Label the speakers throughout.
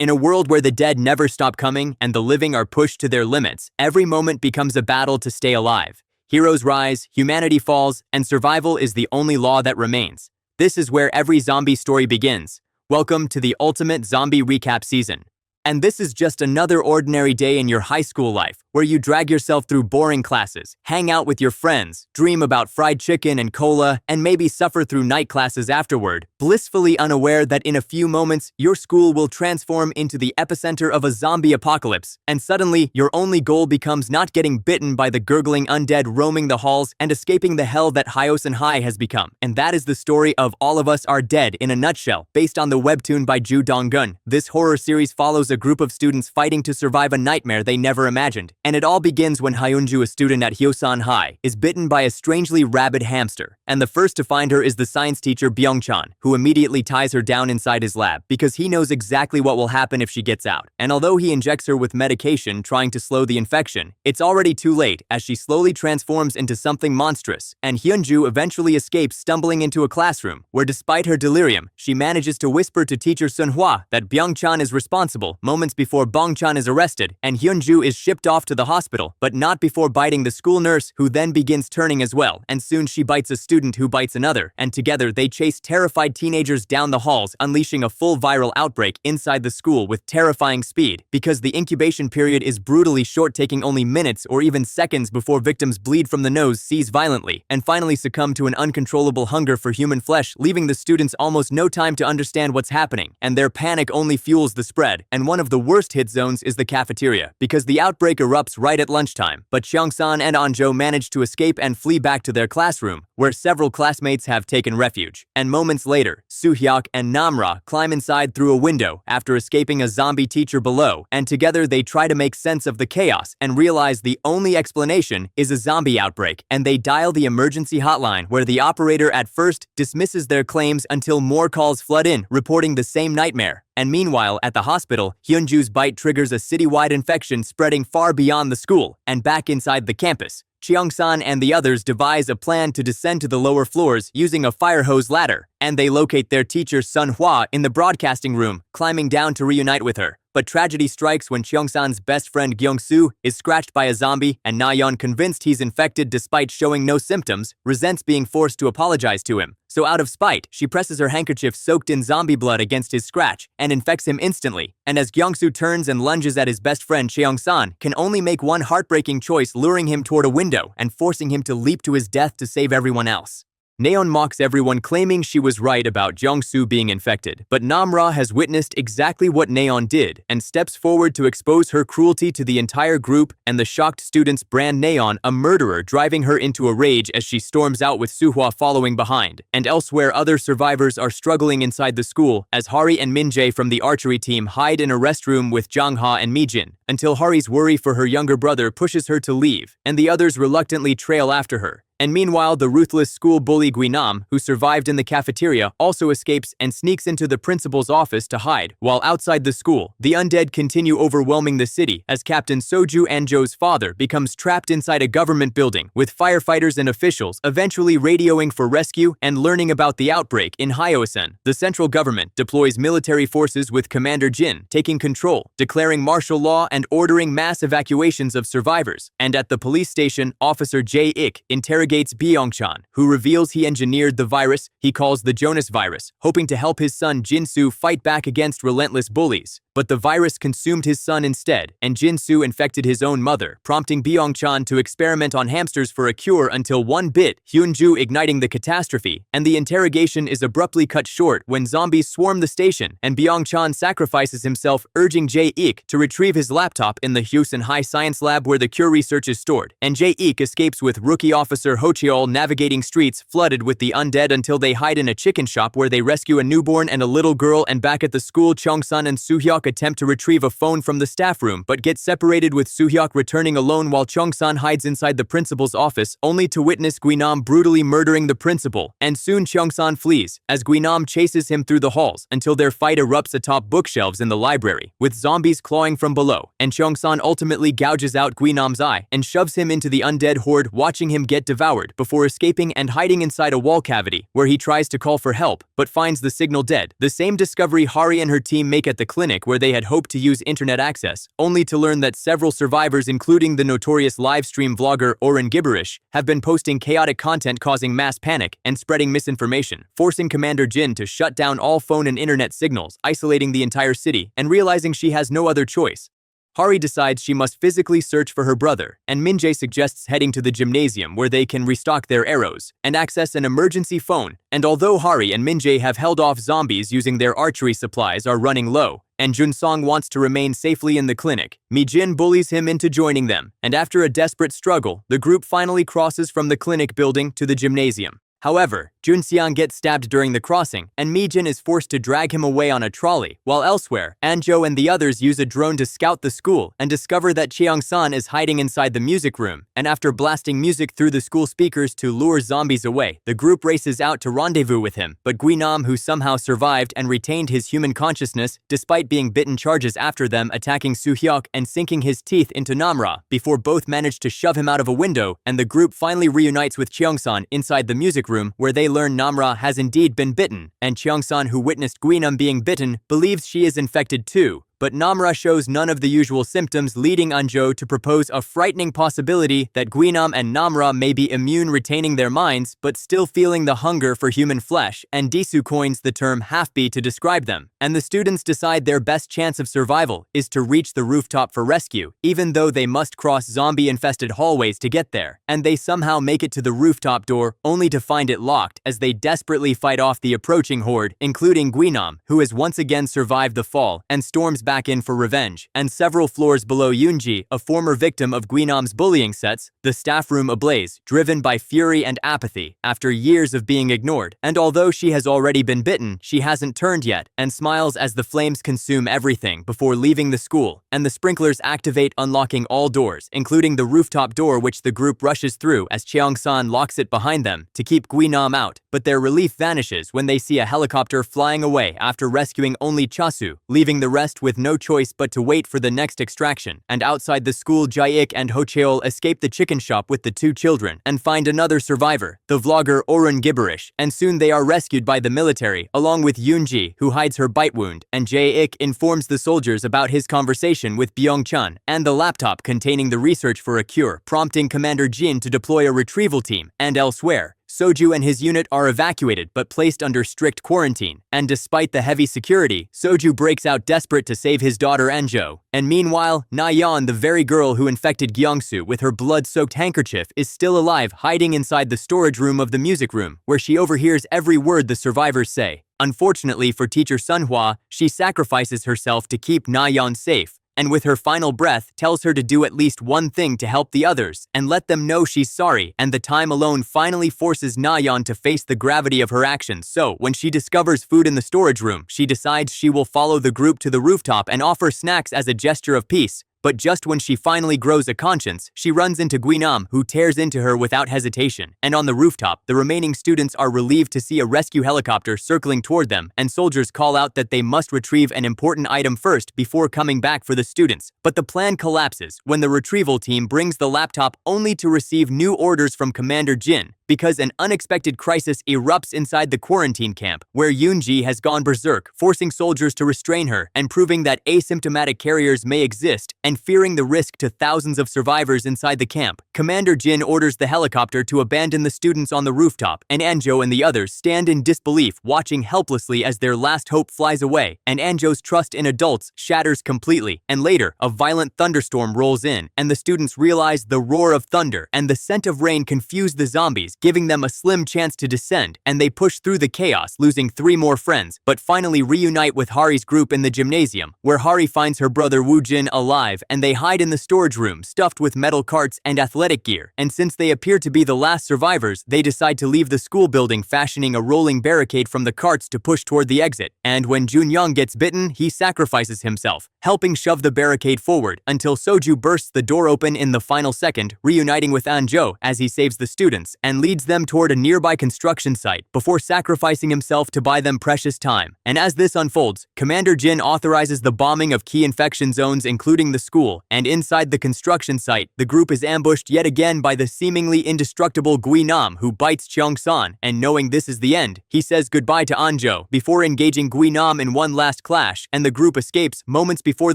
Speaker 1: In a world where the dead never stop coming and the living are pushed to their limits, every moment becomes a battle to stay alive. Heroes rise, humanity falls, and survival is the only law that remains. This is where every zombie story begins. Welcome to the ultimate zombie recap season. And this is just another ordinary day in your high school life, where you drag yourself through boring classes, hang out with your friends, dream about fried chicken and cola, and maybe suffer through night classes afterward, blissfully unaware that in a few moments, your school will transform into the epicenter of a zombie apocalypse, and suddenly, your only goal becomes not getting bitten by the gurgling undead roaming the halls and escaping the hell that Hyosen High has become. And that is the story of All of Us Are Dead in a nutshell, based on the webtoon by Ju Dong-gun. This horror series follows a group of students fighting to survive a nightmare they never imagined. And it all begins when Hyunju, a student at Hyosan High, is bitten by a strangely rabid hamster. And the first to find her is the science teacher Byung-chan, who immediately ties her down inside his lab because he knows exactly what will happen if she gets out. And although he injects her with medication trying to slow the infection, it's already too late as she slowly transforms into something monstrous. And Hyunju eventually escapes, stumbling into a classroom where, despite her delirium, she manages to whisper to teacher Sunhwa that Byung-chan is responsible. Moments before Bong-chan is arrested and Hyunju is shipped off to the hospital, but not before biting the school nurse, who then begins turning as well, and soon she bites a student who bites another, and together they chase terrified teenagers down the halls, unleashing a full viral outbreak inside the school with terrifying speed, because the incubation period is brutally short, taking only minutes or even seconds before victims bleed from the nose, seize violently, and finally succumb to an uncontrollable hunger for human flesh, leaving the students almost no time to understand what's happening, and their panic only fuels the spread. And one of the worst hit zones is the cafeteria, because the outbreak erupts right at lunchtime, but Cheongsan and Anjo manage to escape and flee back to their classroom, where several classmates have taken refuge. And moments later, Soo-hyuk and Namra climb inside through a window after escaping a zombie teacher below, and together they try to make sense of the chaos and realize the only explanation is a zombie outbreak, and they dial the emergency hotline, where the operator at first dismisses their claims until more calls flood in, reporting the same nightmare. And meanwhile, at the hospital, Hyunju's bite triggers a citywide infection spreading far beyond the school, and back inside the campus, Cheongsan and the others devise a plan to descend to the lower floors using a fire hose ladder, and they locate their teacher Sunhwa in the broadcasting room, climbing down to reunite with her. But tragedy strikes when Cheongsan's best friend Gyeong-soo is scratched by a zombie, and Na-yeon, convinced he's infected despite showing no symptoms, resents being forced to apologize to him. So out of spite, she presses her handkerchief soaked in zombie blood against his scratch and infects him instantly. And as Gyeong-soo turns and lunges at his best friend, Cheong-san can only make one heartbreaking choice, luring him toward a window and forcing him to leap to his death to save everyone else. Naeon mocks everyone, claiming she was right about Gyeong-soo being infected, but Namra has witnessed exactly what Naeon did and steps forward to expose her cruelty to the entire group, and the shocked students brand Naeon a murderer, driving her into a rage as she storms out with Suhwa following behind. And elsewhere, other survivors are struggling inside the school as Hari and Min-jae from the archery team hide in a restroom with Jang-ha and Mi-jin, until Hari's worry for her younger brother pushes her to leave, and the others reluctantly trail after her. And meanwhile, the ruthless school bully Guinam, who survived in the cafeteria, also escapes and sneaks into the principal's office to hide. While outside the school, the undead continue overwhelming the city as Captain Soju Anjo's father becomes trapped inside a government building, with firefighters and officials eventually radioing for rescue and learning about the outbreak in Hyosen. The central government deploys military forces with Commander Jin taking control, declaring martial law and ordering mass evacuations of survivors. And at the police station, Officer Jae-ik interrogates Byung-chan, who reveals he engineered the virus he calls the Jonas virus, hoping to help his son Jin-soo fight back against relentless bullies. But the virus consumed his son instead, and Jin-soo infected his own mother, prompting Byung-chan to experiment on hamsters for a cure until one bit Hyunju, igniting the catastrophe. And the interrogation is abruptly cut short when zombies swarm the station, and Byung-chan sacrifices himself, urging Jae-ik to retrieve his laptop in the Hyosan High Science Lab where the cure research is stored. And Jae-ik escapes with rookie officer Ho Cheol navigating streets flooded with the undead until they hide in a chicken shop where they rescue a newborn and a little girl. And back at the school, Cheongsan and Soo-hyuk attempt to retrieve a phone from the staff room but get separated, with Soo-hyuk returning alone while Cheongsan hides inside the principal's office, only to witness Guinam brutally murdering the principal. And soon Cheongsan flees as Guinam chases him through the halls until their fight erupts atop bookshelves in the library, with zombies clawing from below. and Cheongsan ultimately gouges out Guinam's eye and shoves him into the undead horde, watching him get devoured before escaping and hiding inside a wall cavity, where he tries to call for help, but finds the signal dead. The same discovery Hari and her team make at the clinic where they had hoped to use internet access, only to learn that several survivors, including the notorious livestream vlogger Oren Gibberish, have been posting chaotic content causing mass panic and spreading misinformation, forcing Commander Jin to shut down all phone and internet signals, isolating the entire city, and realizing she has no other choice. Hari decides she must physically search for her brother, and Min-jae suggests heading to the gymnasium where they can restock their arrows and access an emergency phone. And although Hari and Min-jae have held off zombies using their archery supplies are running low, and Jun-song wants to remain safely in the clinic, Mi-jin bullies him into joining them, and after a desperate struggle, the group finally crosses from the clinic building to the gymnasium. However, Jun-seong gets stabbed during the crossing, and Mi-jin is forced to drag him away on a trolley, while elsewhere, An-jo and the others use a drone to scout the school and discover that Cheong-san is hiding inside the music room, and after blasting music through the school speakers to lure zombies away, the group races out to rendezvous with him, but Guinam, who somehow survived and retained his human consciousness despite being bitten, charges after them, attacking Soo-hyuk and sinking his teeth into Namra before both manage to shove him out of a window, and the group finally reunites with Cheong-san inside the music room where they learn Namra has indeed been bitten, and Cheong-san, who witnessed Guinam being bitten, believes she is infected too. But Namra shows none of the usual symptoms, leading An-jo to propose a frightening possibility that Guinam and Namra may be immune, retaining their minds but still feeling the hunger for human flesh, and Disu coins the term half-bee to describe them, and the students decide their best chance of survival is to reach the rooftop for rescue, even though they must cross zombie-infested hallways to get there, and they somehow make it to the rooftop door only to find it locked as they desperately fight off the approaching horde, including Guinam, who has once again survived the fall and storms back in for revenge, and several floors below Yoonji, a former victim of Guinam's bullying, sets the staff room ablaze, driven by fury and apathy after years of being ignored. And although she has already been bitten, she hasn't turned yet and smiles as the flames consume everything before leaving the school, and the sprinklers activate, unlocking all doors, including the rooftop door, which the group rushes through as Cheong-san locks it behind them to keep Guinam out. But their relief vanishes when they see a helicopter flying away after rescuing only Chasu, leaving the rest with no choice but to wait for the next extraction. And outside the school, Jae-ik and Ho-cheol escape the chicken shop with the two children and find another survivor, the vlogger Oren Gibberish, and soon they are rescued by the military, along with Yoonji, who hides her bite wound, and Jae-ik informs the soldiers about his conversation with Byung-chun and the laptop containing the research for a cure, prompting Commander Jin to deploy a retrieval team. And elsewhere, Soju and his unit are evacuated but placed under strict quarantine, and despite the heavy security, Soju breaks out desperate to save his daughter An-jo. And meanwhile, Na-yeon, the very girl who infected Gyeongsu with her blood-soaked handkerchief, is still alive, hiding inside the storage room of the music room, where she overhears every word the survivors say. Unfortunately for teacher Sunhwa, she sacrifices herself to keep Na-yeon safe, and with her final breath tells her to do at least one thing to help the others and let them know she's sorry, and the time alone finally forces Na-yeon to face the gravity of her actions. So, when she discovers food in the storage room, she decides she will follow the group to the rooftop and offer snacks as a gesture of peace. But just when she finally grows a conscience, she runs into Guinam, who tears into her without hesitation. And on the rooftop, the remaining students are relieved to see a rescue helicopter circling toward them, and soldiers call out that they must retrieve an important item first before coming back for the students. But the plan collapses when the retrieval team brings the laptop only to receive new orders from Commander Jin, because an unexpected crisis erupts inside the quarantine camp, where Yoonji has gone berserk, forcing soldiers to restrain her and proving that asymptomatic carriers may exist, and fearing the risk to thousands of survivors inside the camp. Commander Jin orders the helicopter to abandon the students on the rooftop, and An-jo and the others stand in disbelief, watching helplessly as their last hope flies away, and An-jo's trust in adults shatters completely. And later, a violent thunderstorm rolls in, and the students realize the roar of thunder and the scent of rain confuse the zombies, giving them a slim chance to descend, and they push through the chaos, losing 3 more friends, but finally reunite with Hari's group in the gymnasium, where Hari finds her brother Woo-jin alive, and they hide in the storage room stuffed with metal carts and athletic gear. And since they appear to be the last survivors, they decide to leave the school building, fashioning a rolling barricade from the carts to push toward the exit. And when Jun-young gets bitten, he sacrifices himself, helping shove the barricade forward until Soju bursts the door open in the final second, reuniting with An-jo as he saves the students, and leads them toward a nearby construction site before sacrificing himself to buy them precious time. And as this unfolds, Commander Jin authorizes the bombing of key infection zones including the school, and inside the construction site, the group is ambushed yet again by the seemingly indestructible Gui Nam, who bites Cheong-san, and knowing this is the end, he says goodbye to Anjo before engaging Gui Nam in one last clash, and the group escapes moments before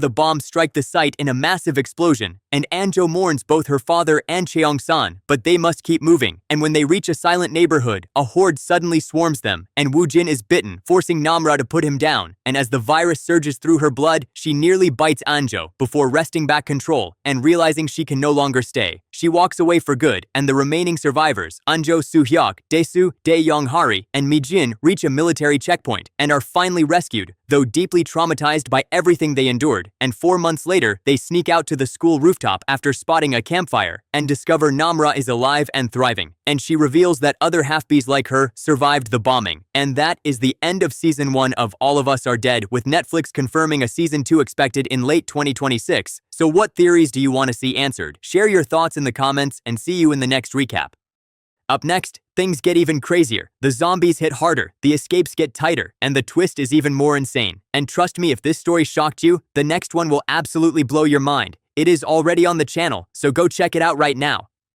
Speaker 1: the bombs strike the site in a massive explosion. And Anjo mourns both her father and Cheong-san, but they must keep moving, and when they reach a silent neighborhood, a horde suddenly swarms them, and Woo Jin is bitten, forcing Namra to put him down, and as the virus surges through her blood, she nearly bites Anjo before wresting back control, and realizing she can no longer stay. She walks away for good, and the remaining survivors, Anjo Soo-hyuk, Dae-soo, Dae-young-hari, and Mi-jin, reach a military checkpoint, and are finally rescued, though deeply traumatized by everything they endured, and 4 months later, they sneak out to the school rooftop after spotting a campfire, and discover Namra is alive and thriving, and she reveals that other half-bees like her survived the bombing. And that is the end of Season 1 of All of Us Are Dead, with Netflix confirming a Season 2 expected in late 2026. So what theories do you want to see answered? Share your thoughts in the comments, and see you in the next recap. Up next, things get even crazier. The zombies hit harder, the escapes get tighter, and the twist is even more insane. And trust me, if this story shocked you, the next one will absolutely blow your mind. It is already on the channel, so go check it out right now.